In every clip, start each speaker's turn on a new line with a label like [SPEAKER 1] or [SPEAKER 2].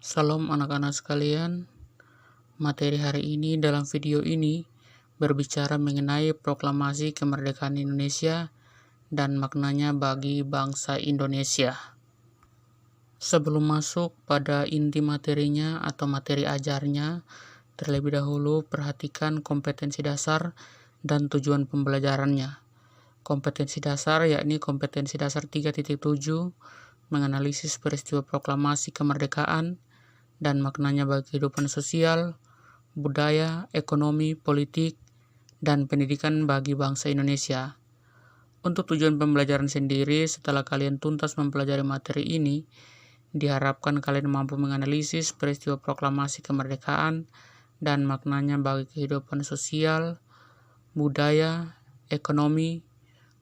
[SPEAKER 1] Salam anak-anak sekalian, materi hari ini dalam video ini berbicara mengenai proklamasi kemerdekaan Indonesia dan maknanya bagi bangsa Indonesia. Sebelum masuk pada inti materinya atau materi ajarnya, terlebih dahulu perhatikan kompetensi dasar dan tujuan pembelajarannya. Kompetensi dasar yakni kompetensi dasar 3.7 menganalisis peristiwa proklamasi kemerdekaan dan maknanya bagi kehidupan sosial, budaya, ekonomi, politik, dan pendidikan bagi bangsa Indonesia. Untuk tujuan pembelajaran sendiri, setelah kalian tuntas mempelajari materi ini, diharapkan kalian mampu menganalisis peristiwa proklamasi kemerdekaan dan maknanya bagi kehidupan sosial, budaya, ekonomi,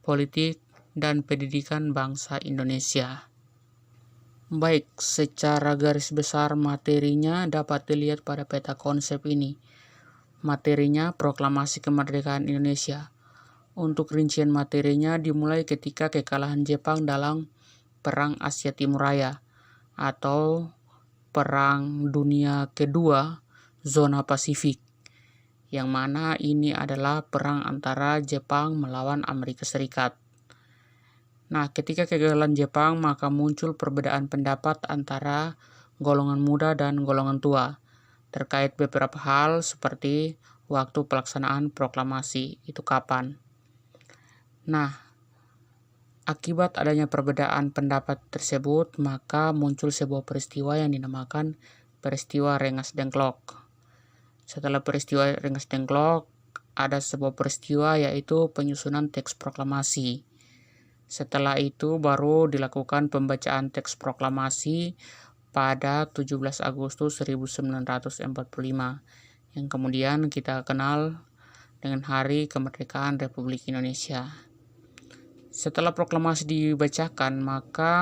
[SPEAKER 1] politik, dan pendidikan bangsa Indonesia. Baik, secara garis besar materinya dapat dilihat pada peta konsep ini. Materinya proklamasi kemerdekaan Indonesia. Untuk rincian materinya dimulai ketika kekalahan Jepang dalam Perang Asia Timur Raya atau Perang Dunia Kedua Zona Pasifik, yang mana ini adalah perang antara Jepang melawan Amerika Serikat. Nah, ketika kegagalan Jepang, maka muncul perbedaan pendapat antara golongan muda dan golongan tua terkait beberapa hal seperti waktu pelaksanaan proklamasi itu kapan. Nah, akibat adanya perbedaan pendapat tersebut, maka muncul sebuah peristiwa yang dinamakan peristiwa Rengas Dengklok. Setelah peristiwa Rengas Dengklok, ada sebuah peristiwa yaitu penyusunan teks proklamasi. Setelah itu baru dilakukan pembacaan teks proklamasi pada 17 Agustus 1945 yang kemudian kita kenal dengan Hari Kemerdekaan Republik Indonesia. Setelah proklamasi dibacakan, maka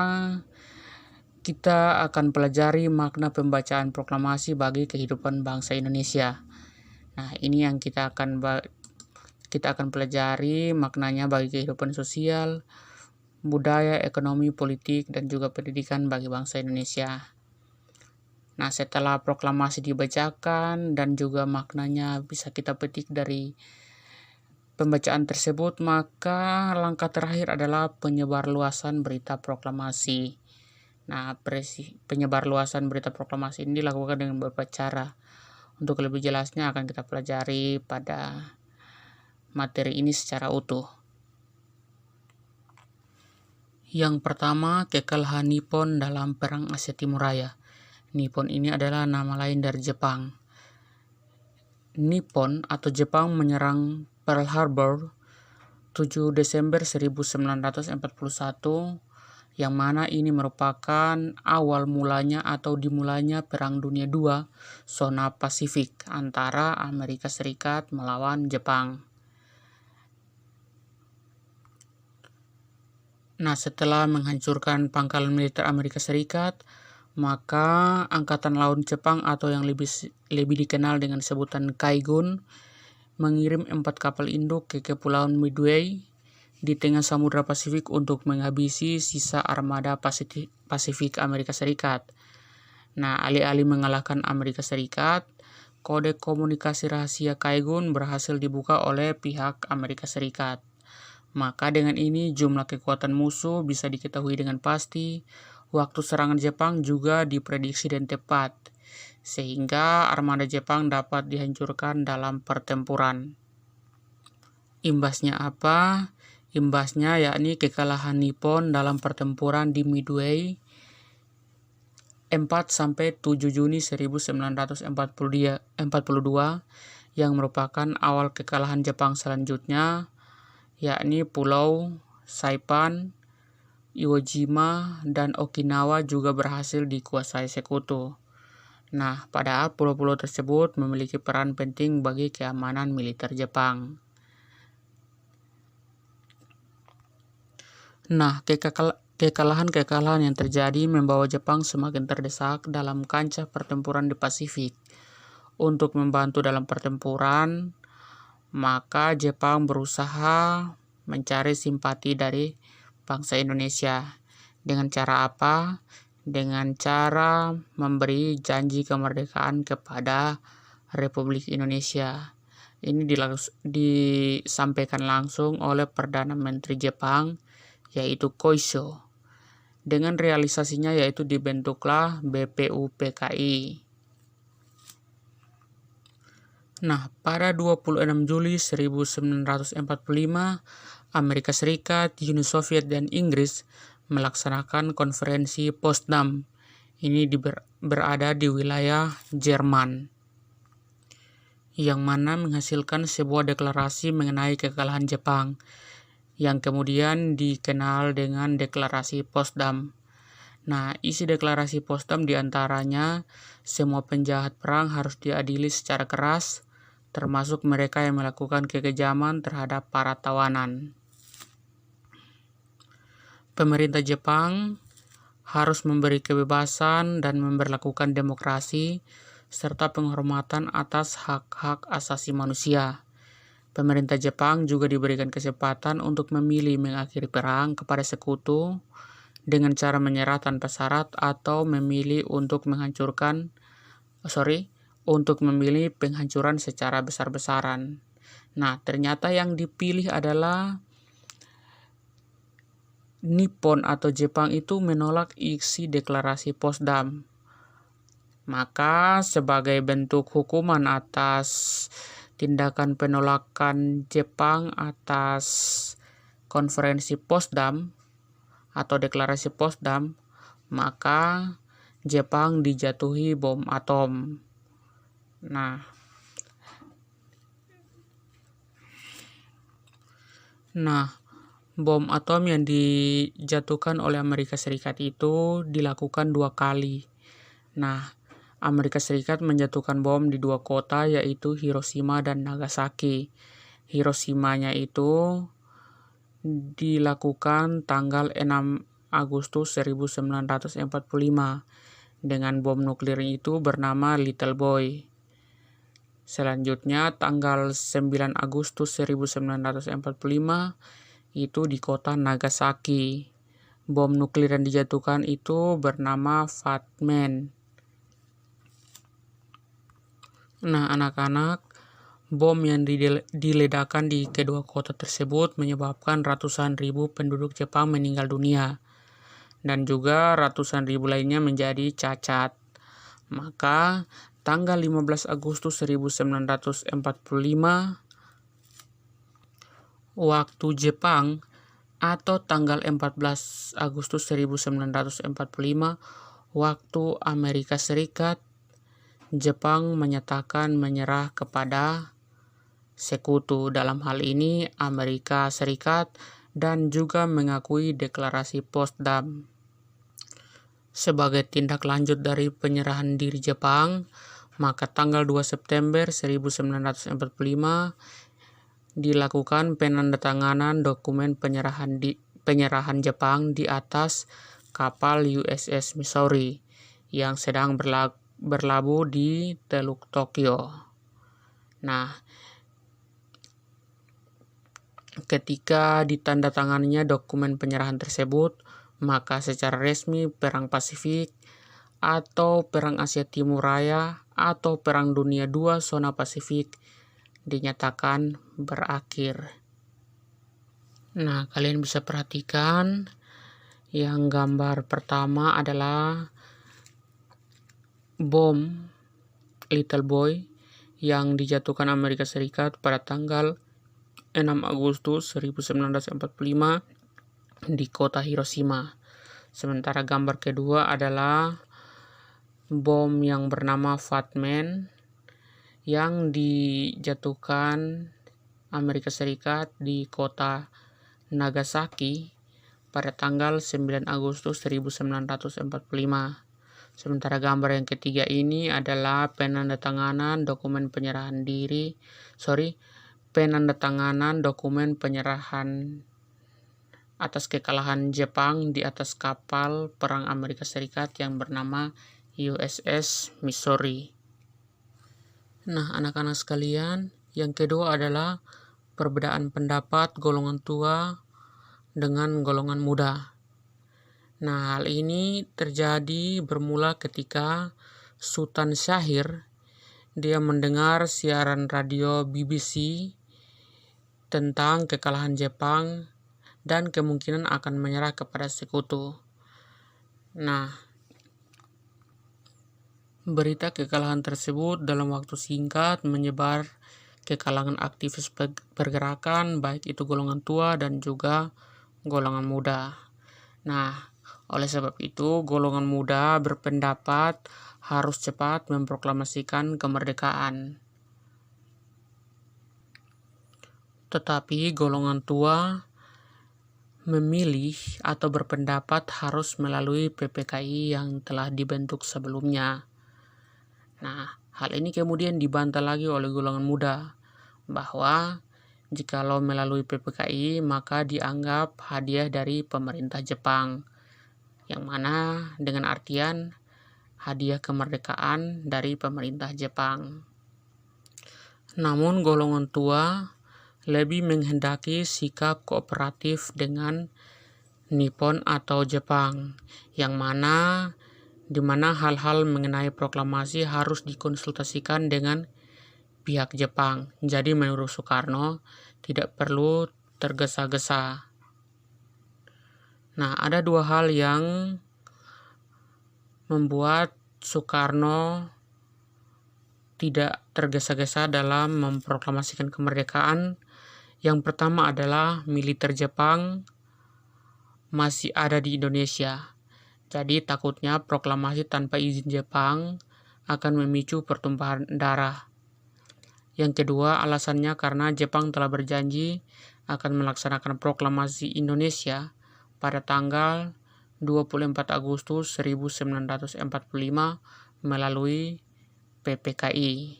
[SPEAKER 1] kita akan pelajari makna pembacaan proklamasi bagi kehidupan bangsa Indonesia. Nah, ini yang kita akan pelajari maknanya bagi kehidupan sosial, budaya, ekonomi, politik, dan juga pendidikan bagi bangsa Indonesia. Nah, setelah proklamasi dibacakan dan juga maknanya bisa kita petik dari pembacaan tersebut, maka langkah terakhir adalah penyebarluasan berita proklamasi. Nah, penyebarluasan berita proklamasi ini dilakukan dengan beberapa cara. Untuk lebih jelasnya akan kita pelajari pada materi ini secara utuh. Yang pertama, kekalahan Nippon dalam Perang Asia Timur Raya. Nippon ini adalah nama lain dari Jepang. Nippon atau Jepang menyerang Pearl Harbor 7 Desember 1941, yang mana ini merupakan awal mulanya atau dimulainya Perang Dunia II Zona Pasifik antara Amerika Serikat melawan Jepang. Nah, setelah menghancurkan pangkalan militer Amerika Serikat, maka Angkatan Laut Jepang atau yang lebih dikenal dengan sebutan Kaigun mengirim 4 kapal induk ke Kepulauan Midway di tengah Samudra Pasifik untuk menghabisi sisa armada Pasifik Amerika Serikat. Nah, alih-alih mengalahkan Amerika Serikat, kode komunikasi rahasia Kaigun berhasil dibuka oleh pihak Amerika Serikat. Maka dengan ini jumlah kekuatan musuh bisa diketahui dengan pasti, waktu serangan Jepang juga diprediksi dan tepat, sehingga armada Jepang dapat dihancurkan dalam pertempuran. Imbasnya apa? Imbasnya yakni kekalahan Nippon dalam pertempuran di Midway 4-7 Juni 1942 yang merupakan awal kekalahan Jepang selanjutnya, yakni Pulau Saipan, Iwo Jima, dan Okinawa juga berhasil dikuasai sekutu. Nah, padahal pulau-pulau tersebut memiliki peran penting bagi keamanan militer Jepang. Nah, kekalahan-kekalahan yang terjadi membawa Jepang semakin terdesak dalam kancah pertempuran di Pasifik. Untuk membantu dalam pertempuran, maka Jepang berusaha mencari simpati dari bangsa Indonesia. Dengan cara apa? dengan cara memberi janji kemerdekaan kepada Republik Indonesia. Ini disampaikan langsung oleh Perdana Menteri Jepang, yaitu Koisho. Dengan realisasinya yaitu dibentuklah BPUPKI. Nah, pada 26 Juli 1945, Amerika Serikat, Uni Soviet, dan Inggris melaksanakan konferensi Potsdam. Ini berada di wilayah Jerman, yang mana menghasilkan sebuah deklarasi mengenai kekalahan Jepang, yang kemudian dikenal dengan Deklarasi Potsdam. Nah, isi Deklarasi Potsdam diantaranya semua penjahat perang harus diadili secara keras, termasuk mereka yang melakukan kekejaman terhadap para tawanan. Pemerintah Jepang harus memberi kebebasan dan memberlakukan demokrasi serta penghormatan atas hak-hak asasi manusia. Pemerintah Jepang juga diberikan kesempatan untuk memilih mengakhiri perang kepada sekutu dengan cara menyerah tanpa syarat atau memilih untuk memilih penghancuran secara besar-besaran. Nah, ternyata yang dipilih adalah Nippon atau Jepang itu menolak isi Deklarasi Potsdam. Maka sebagai bentuk hukuman atas tindakan penolakan Jepang atas konferensi Potsdam atau Deklarasi Potsdam, maka Jepang dijatuhi bom atom. Nah, bom atom yang dijatuhkan oleh Amerika Serikat itu dilakukan 2 kali. Nah, Amerika Serikat menjatuhkan bom di 2 kota, yaitu Hiroshima dan Nagasaki. Hiroshimanya itu dilakukan tanggal 6 Agustus 1945 dengan bom nuklir itu bernama Little Boy. Selanjutnya tanggal 9 Agustus 1945 itu di kota Nagasaki. Bom nuklir yang dijatuhkan itu bernama Fat Man. Nah, anak-anak, bom yang diledakkan di kedua kota tersebut menyebabkan ratusan ribu penduduk Jepang meninggal dunia, dan juga ratusan ribu lainnya menjadi cacat. Maka, tanggal 15 Agustus 1945, waktu Jepang, atau tanggal 14 Agustus 1945, waktu Amerika Serikat, Jepang menyatakan menyerah kepada sekutu, dalam hal ini Amerika Serikat, dan juga mengakui Deklarasi Potsdam. Sebagai tindak lanjut dari penyerahan diri Jepang, maka tanggal 2 September 1945 dilakukan penandatanganan dokumen penyerahan Jepang di atas kapal USS Missouri yang sedang berlabuh di Teluk Tokyo. Nah, ketika ditandatanganinya dokumen penyerahan tersebut, maka secara resmi Perang Pasifik atau Perang Asia Timur Raya atau Perang Dunia II Zona Pasifik dinyatakan berakhir. Nah, kalian bisa perhatikan yang gambar pertama adalah bom Little Boy yang dijatuhkan Amerika Serikat pada tanggal 6 Agustus 1945 di kota Hiroshima. Sementara gambar kedua adalah bom yang bernama Fat Man yang dijatuhkan Amerika Serikat di kota Nagasaki pada tanggal 9 Agustus 1945. Sementara gambar yang ketiga ini adalah penandatanganan dokumen penyerahan atas kekalahan Jepang di atas kapal perang Amerika Serikat yang bernama USS Missouri. Nah, anak-anak sekalian, yang kedua adalah perbedaan pendapat golongan tua dengan golongan muda. Nah, hal ini terjadi bermula ketika Sultan Syahrir dia mendengar siaran radio BBC tentang kekalahan Jepang dan kemungkinan akan menyerah kepada sekutu. Nah, berita kekalahan tersebut dalam waktu singkat menyebar ke kalangan aktivis pergerakan, baik itu golongan tua dan juga golongan muda. Nah, oleh sebab itu, golongan muda berpendapat harus cepat memproklamasikan kemerdekaan. Tetapi golongan tua memilih atau berpendapat harus melalui PPKI yang telah dibentuk sebelumnya. Nah, hal ini kemudian dibantah lagi oleh golongan muda, bahwa jikalau melalui PPKI maka dianggap hadiah dari pemerintah Jepang, yang mana dengan artian hadiah kemerdekaan dari pemerintah Jepang. Namun golongan tua lebih menghendaki sikap kooperatif dengan Nippon atau Jepang, yang mana di mana hal-hal mengenai proklamasi harus dikonsultasikan dengan pihak Jepang. Jadi menurut Soekarno tidak perlu tergesa-gesa. Nah, ada dua hal yang membuat Soekarno tidak tergesa-gesa dalam memproklamasikan kemerdekaan. Yang pertama adalah militer Jepang masih ada di Indonesia. Jadi takutnya proklamasi tanpa izin Jepang akan memicu pertumpahan darah. Yang kedua, alasannya karena Jepang telah berjanji akan melaksanakan proklamasi Indonesia pada tanggal 24 Agustus 1945 melalui PPKI.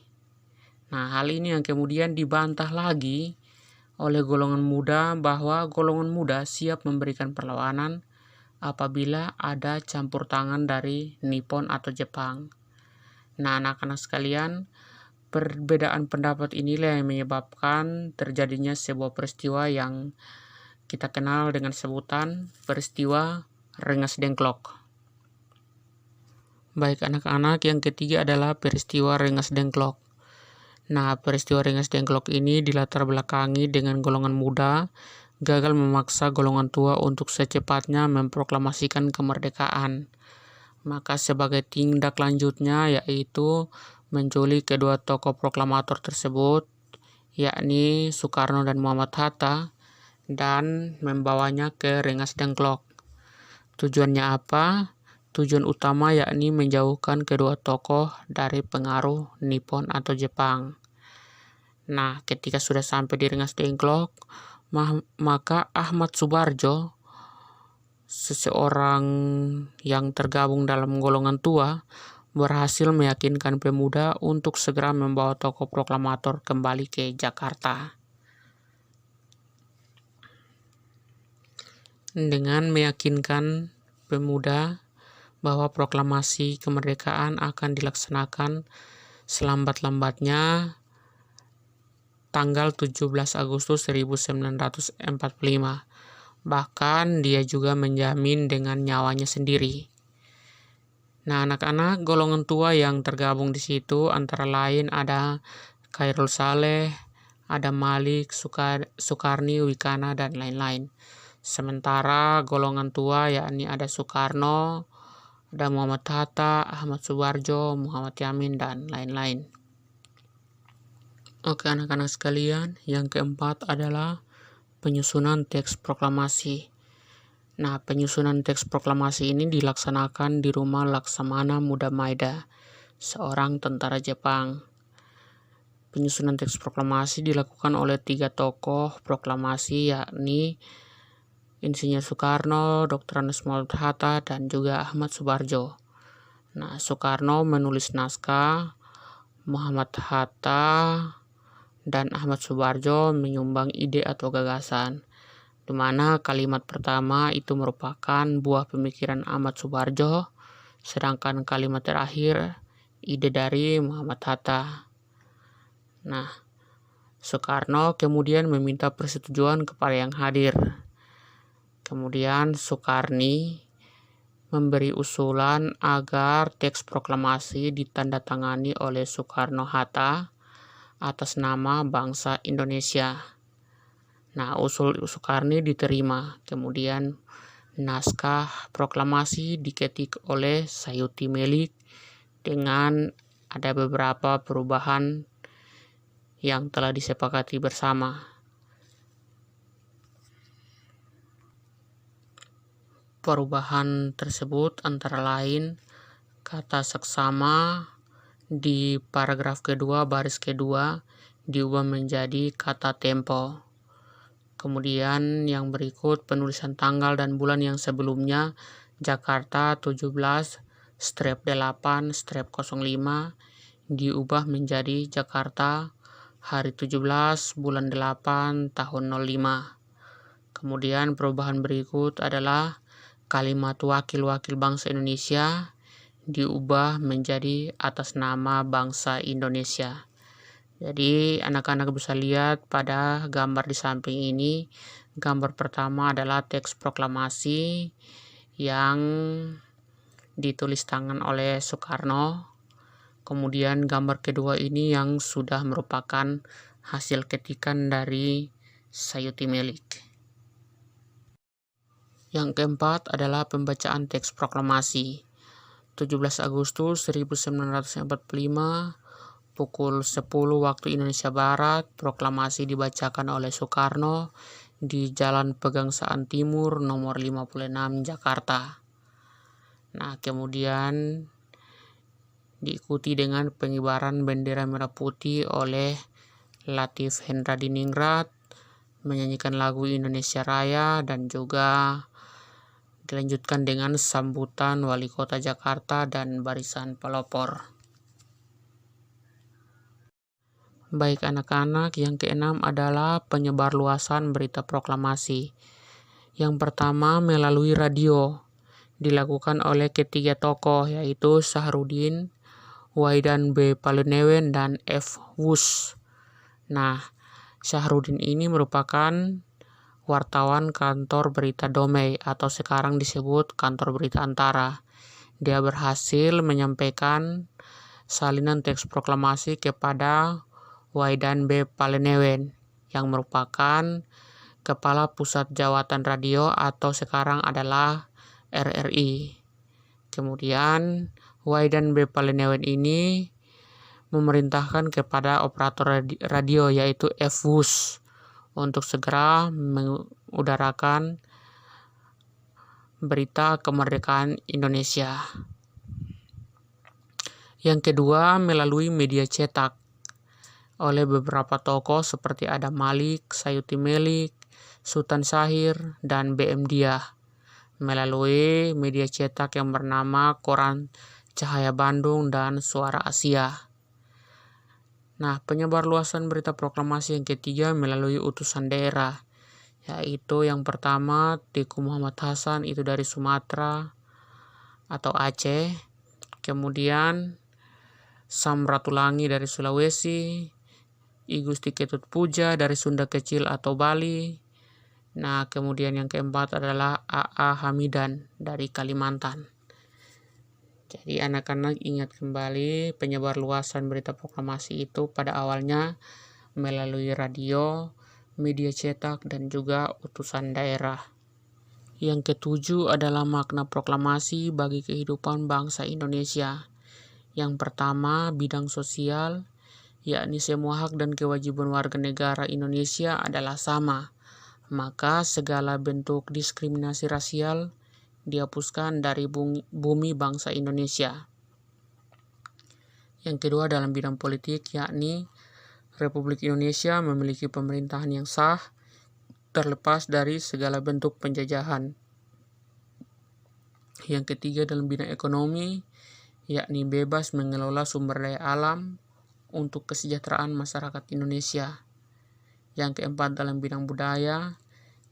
[SPEAKER 1] Nah, hal ini yang kemudian dibantah lagi oleh golongan muda, bahwa golongan muda siap memberikan perlawanan apabila ada campur tangan dari Nippon atau Jepang. Nah, anak-anak sekalian, perbedaan pendapat inilah yang menyebabkan terjadinya sebuah peristiwa yang kita kenal dengan sebutan peristiwa Rengas Dengklok. Baik anak-anak, yang ketiga adalah peristiwa Rengas Dengklok. Nah, peristiwa Rengas Dengklok ini dilatar belakangi dengan golongan muda gagal memaksa golongan tua untuk secepatnya memproklamasikan kemerdekaan. Maka sebagai tindak lanjutnya yaitu menculik kedua tokoh proklamator tersebut, yakni Soekarno dan Muhammad Hatta, dan membawanya ke Rengas Dengklok. Tujuannya apa? Tujuan utama yakni menjauhkan kedua tokoh dari pengaruh Nippon atau Jepang. Nah, ketika sudah sampai di Rengas Dengklok, maka Ahmad Subarjo, seseorang yang tergabung dalam golongan tua, berhasil meyakinkan pemuda untuk segera membawa tokoh proklamator kembali ke Jakarta. Dengan meyakinkan pemuda bahwa proklamasi kemerdekaan akan dilaksanakan selambat-lambatnya tanggal 17 Agustus 1945. Bahkan dia juga menjamin dengan nyawanya sendiri. Nah, anak-anak golongan tua yang tergabung di situ antara lain ada Khairul Saleh, ada Malik, Sukarni, Wikana, dan lain-lain. Sementara golongan tua yakni ada Soekarno, ada Muhammad Hatta, Ahmad Subarjo, Muhammad Yamin, dan lain-lain. Oke anak-anak sekalian, yang keempat adalah penyusunan teks proklamasi. Nah, penyusunan teks proklamasi ini dilaksanakan di rumah Laksamana Muda Maeda, seorang tentara Jepang. Penyusunan teks proklamasi dilakukan oleh 3 tokoh proklamasi, yakni Insinyur Soekarno, Dr. Ansuat Hatta, dan juga Ahmad Subarjo. Nah, Soekarno menulis naskah, Muhammad Hatta dan Ahmad Subarjo menyumbang ide atau gagasan, di mana kalimat pertama itu merupakan buah pemikiran Ahmad Subarjo, sedangkan kalimat terakhir ide dari Muhammad Hatta. Nah, Soekarno kemudian meminta persetujuan kepada yang hadir. Kemudian Soekarni memberi usulan agar teks proklamasi ditandatangani oleh Soekarno-Hatta atas nama bangsa Indonesia. Nah, usul Soekarno diterima. Kemudian naskah proklamasi diketik oleh Sayuti Melik dengan ada beberapa perubahan yang telah disepakati bersama. Perubahan tersebut antara lain kata seksama di paragraf kedua baris kedua diubah menjadi kata tempo. Kemudian yang berikut penulisan tanggal dan bulan yang sebelumnya Jakarta 17/8/05 diubah menjadi Jakarta hari 17 bulan 8 tahun 05. Kemudian perubahan berikut adalah kalimat wakil-wakil bangsa Indonesia diubah menjadi atas nama bangsa Indonesia. Jadi anak-anak bisa lihat pada gambar di samping ini, gambar pertama adalah teks proklamasi yang ditulis tangan oleh Soekarno. Kemudian gambar kedua ini yang sudah merupakan hasil ketikan dari Sayuti Melik. Yang keempat adalah pembacaan teks proklamasi. 17 Agustus 1945 pukul 10 waktu Indonesia Barat, proklamasi dibacakan oleh Soekarno di Jalan Pegangsaan Timur nomor 56 Jakarta. Nah, kemudian diikuti dengan pengibaran bendera merah putih oleh Latif Hendradiningrat, menyanyikan lagu Indonesia Raya, dan juga dilanjutkan dengan sambutan Wali Kota Jakarta dan barisan pelopor. Baik anak-anak, yang keenam adalah penyebarluasan berita proklamasi. Yang pertama melalui radio, dilakukan oleh ketiga tokoh yaitu Sahrudin, Waidan B. Palenewen, dan F. Wush. Nah, Sahrudin ini merupakan wartawan kantor berita Domei atau sekarang disebut kantor berita Antara. Dia berhasil menyampaikan salinan teks proklamasi kepada Waidan B. Palenewen yang merupakan Kepala Pusat Jawatan Radio atau sekarang adalah RRI. Kemudian Waidan B. Palenewen ini memerintahkan kepada operator radio yaitu F. Wush untuk segera mengudarakan berita kemerdekaan Indonesia. Yang kedua melalui media cetak oleh beberapa tokoh seperti Adam Malik, Sayuti Melik, Sultan Syahir, dan BM Diah melalui media cetak yang bernama Koran Cahaya Bandung dan Suara Asia. Nah, penyebarluasan berita proklamasi yang ketiga melalui utusan daerah, yaitu yang pertama Teku Muhammad Hasan itu dari Sumatera atau Aceh, kemudian Sam Ratulangi dari Sulawesi, I Gusti Ketut Puja dari Sunda Kecil atau Bali. Nah, kemudian yang keempat adalah A.A. Hamidan dari Kalimantan. Jadi anak-anak ingat kembali penyebarluasan berita proklamasi itu pada awalnya melalui radio, media cetak, dan juga utusan daerah. Yang ketujuh adalah makna proklamasi bagi kehidupan bangsa Indonesia. Yang pertama, bidang sosial, yakni semua hak dan kewajiban warga negara Indonesia adalah sama. Maka segala bentuk diskriminasi rasial dihapuskan dari bumi bangsa Indonesia. Yang kedua dalam bidang politik, yakni Republik Indonesia memiliki pemerintahan yang sah, terlepas dari segala bentuk penjajahan. Yang ketiga dalam bidang ekonomi, yakni bebas mengelola sumber daya alam untuk kesejahteraan masyarakat Indonesia. Yang keempat dalam bidang budaya,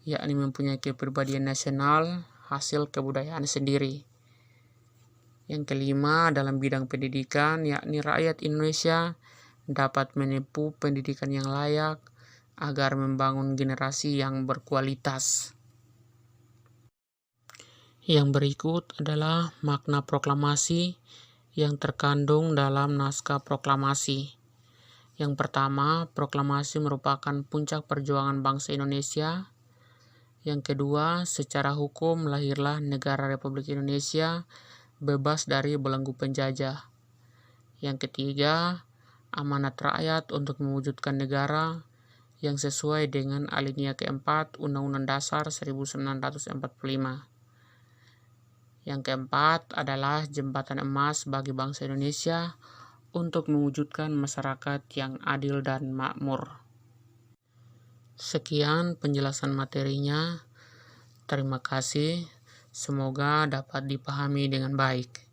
[SPEAKER 1] yakni mempunyai kepribadian nasional hasil kebudayaan sendiri. Yang kelima dalam bidang pendidikan, yakni rakyat Indonesia dapat menempuh pendidikan yang layak agar membangun generasi yang berkualitas. Yang berikut adalah makna proklamasi yang terkandung dalam naskah proklamasi. Yang pertama, proklamasi merupakan puncak perjuangan bangsa Indonesia. Yang kedua, secara hukum lahirlah negara Republik Indonesia bebas dari belenggu penjajah. Yang ketiga, amanat rakyat untuk mewujudkan negara yang sesuai dengan alinea keempat Undang-Undang Dasar 1945. Yang keempat adalah jembatan emas bagi bangsa Indonesia untuk mewujudkan masyarakat yang adil dan makmur. Sekian penjelasan materinya. Terima kasih. Semoga dapat dipahami dengan baik.